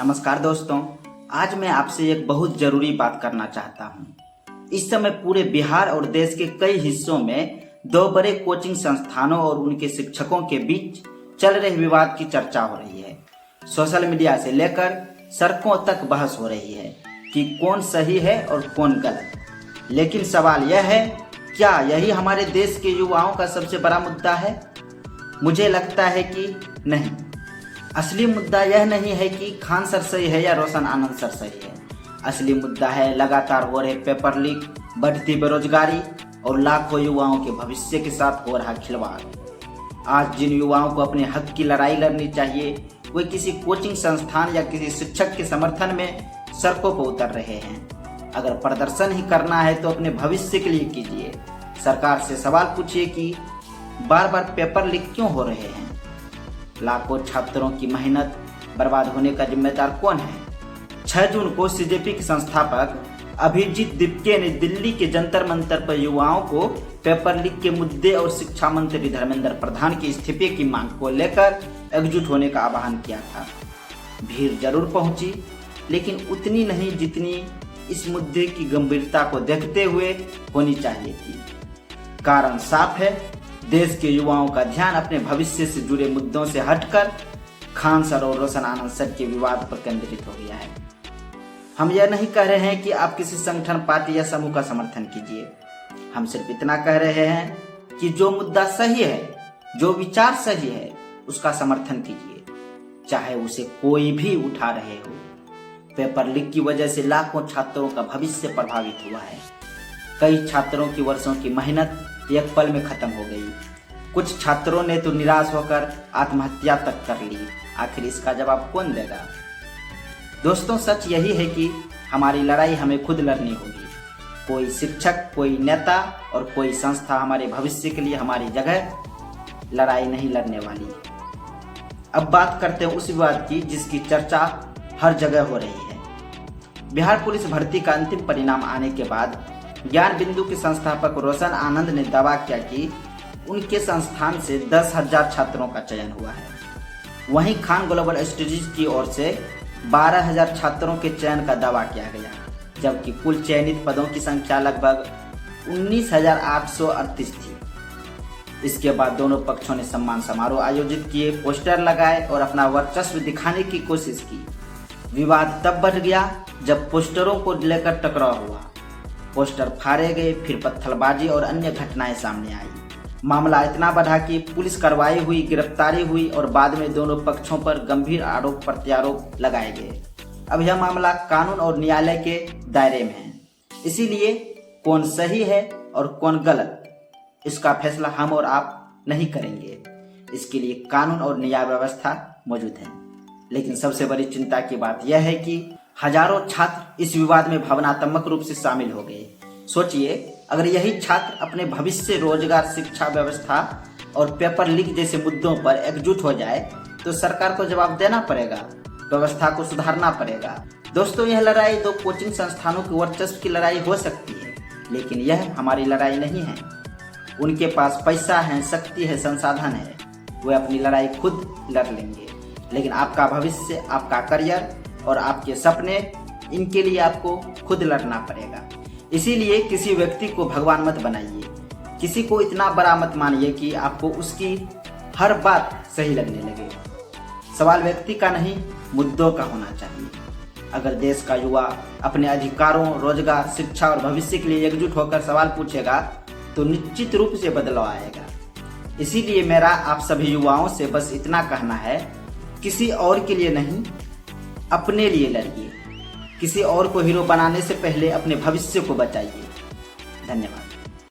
नमस्कार दोस्तों, आज मैं आपसे एक बहुत जरूरी बात करना चाहता हूँ। इस समय पूरे बिहार और देश के कई हिस्सों में दो बड़े कोचिंग संस्थानों और उनके शिक्षकों के बीच चल रहे विवाद की चर्चा हो रही है। सोशल मीडिया से लेकर सड़कों तक बहस हो रही है कि कौन सही है और कौन गलत। लेकिन सवाल यह है, क्या यही हमारे देश के युवाओं का सबसे बड़ा मुद्दा है? मुझे लगता है कि नहीं। असली मुद्दा यह नहीं है कि खान सर सही है या रोशन आनंद सर सही है। असली मुद्दा है लगातार हो रहे पेपर लीक, बढ़ती बेरोजगारी और लाखों युवाओं के भविष्य के साथ हो रहा खिलवाड़। आज जिन युवाओं को अपने हक की लड़ाई लड़नी चाहिए, वे किसी कोचिंग संस्थान या किसी शिक्षक के समर्थन में सड़कों पर उतर रहे हैं। अगर प्रदर्शन ही करना है तो अपने भविष्य के लिए कीजिए। सरकार से सवाल पूछिए कि बार बार पेपर लीक क्यों हो रहे हैं। लाखों छात्रों की मेहनत बर्बाद होने का जिम्मेदार कौन है? 6 जून को सीजेपी के संस्थापक अभिजीत दीपके ने दिल्ली के जंतर मंतर पर युवाओं को पेपर लीक के मुद्दे और शिक्षा मंत्री धर्मेंद्र प्रधान के इस्तीफे की मांग को लेकर एकजुट होने का आह्वान किया था। भीड़ जरूर पहुंची, लेकिन उतनी नहीं जितनी इस मुद्दे की गंभीरता को देखते हुए होनी चाहिए थी। कारण साफ है, देश के युवाओं का ध्यान अपने भविष्य से जुड़े मुद्दों से हटकर खान सर और रोशन आनंद सर के विवाद पर केंद्रित हो गया है। हम यह नहीं कह रहे हैं कि आप किसी संगठन, पार्टी या समूह का समर्थन कीजिए। हम सिर्फ इतना कह रहे हैं कि जो मुद्दा सही है, जो विचार सही है, उसका समर्थन कीजिए, चाहे उसे कोई भी उठा रहे हो। पेपर लीक की वजह से लाखों छात्रों का भविष्य प्रभावित हुआ है। कई छात्रों की वर्षों की मेहनत एक पल में खत्म हो गई। कुछ छात्रों ने तो निराश होकर आत्महत्या तक कर ली। आखिर इसका जवाब कौन देगा? दोस्तों, सच यही है कि हमारी लड़ाई हमें खुद लड़नी होगी। कोई शिक्षक, कोई नेता और कोई संस्था हमारे भविष्य के लिए हमारी जगह लड़ाई नहीं लड़ने वाली। अब बात करते हैं उस विवाद की जिसकी चर्चा हर जगह हो रही है। बिहार पुलिस भर्ती का अंतिम परिणाम आने के बाद ज्ञान बिंदु के संस्थापक रोशन आनंद ने दावा किया कि उनके संस्थान से 10,000 छात्रों का चयन हुआ है। वहीं खान ग्लोबल स्टडीज की ओर से 12,000 छात्रों के चयन का दावा किया गया, जबकि कुल चयनित पदों की संख्या लगभग 19,838 थी। इसके बाद दोनों पक्षों ने सम्मान समारोह आयोजित किए, पोस्टर लगाए और अपना वर्चस्व दिखाने की कोशिश की। विवाद तब बढ़ गया जब पोस्टरों को लेकर टकराव हुआ। पोस्टर फाड़े गए, फिर पत्थरबाजी और अन्य घटनाएं सामने आई। मामला इतना बढ़ा कि पुलिस कार्रवाई हुई, गिरफ्तारी हुई और बाद में दोनों पक्षों पर गंभीर आरोप प्रत्यारोप लगाए गए। अब यह मामला कानून और न्यायालय के दायरे में है। इसीलिए कौन सही है और कौन गलत, इसका फैसला हम और आप नहीं करेंगे। इसके लिए कानून और न्याय व्यवस्था मौजूद है। लेकिन सबसे बड़ी चिंता की बात यह है कि हजारों छात्र इस विवाद में भावनात्मक रूप से शामिल हो गए। सोचिए, अगर यही छात्र अपने भविष्य, रोजगार, शिक्षा व्यवस्था और पेपर लीक जैसे मुद्दों पर एकजुट हो जाए तो सरकार को जवाब देना पड़ेगा, व्यवस्था को सुधारना पड़ेगा। दोस्तों, यह लड़ाई दो कोचिंग संस्थानों के वर्चस्व की लड़ाई हो सकती है, लेकिन यह हमारी लड़ाई नहीं है। उनके पास पैसा है, शक्ति है, संसाधन है, वे अपनी लड़ाई खुद लड़ लेंगे। लेकिन आपका भविष्य, आपका करियर और आपके सपने, इनके लिए आपको खुद लड़ना पड़ेगा। इसीलिए किसी व्यक्ति को भगवान मत बनाइए, किसी को इतना बड़ा मत मानिए कि आपको उसकी हर बात सही लगने लगे। सवाल व्यक्ति का नहीं, मुद्दों का होना चाहिए। अगर देश का युवा अपने अधिकारों, रोजगार, शिक्षा और भविष्य के लिए एकजुट होकर सवाल पूछेगा तो निश्चित रूप से बदलाव आएगा। इसीलिए मेरा आप सभी युवाओं से बस इतना कहना है, किसी और के लिए नहीं, अपने लिए लड़िए। किसी और को हीरो बनाने से पहले अपने भविष्य को बचाइए। धन्यवाद।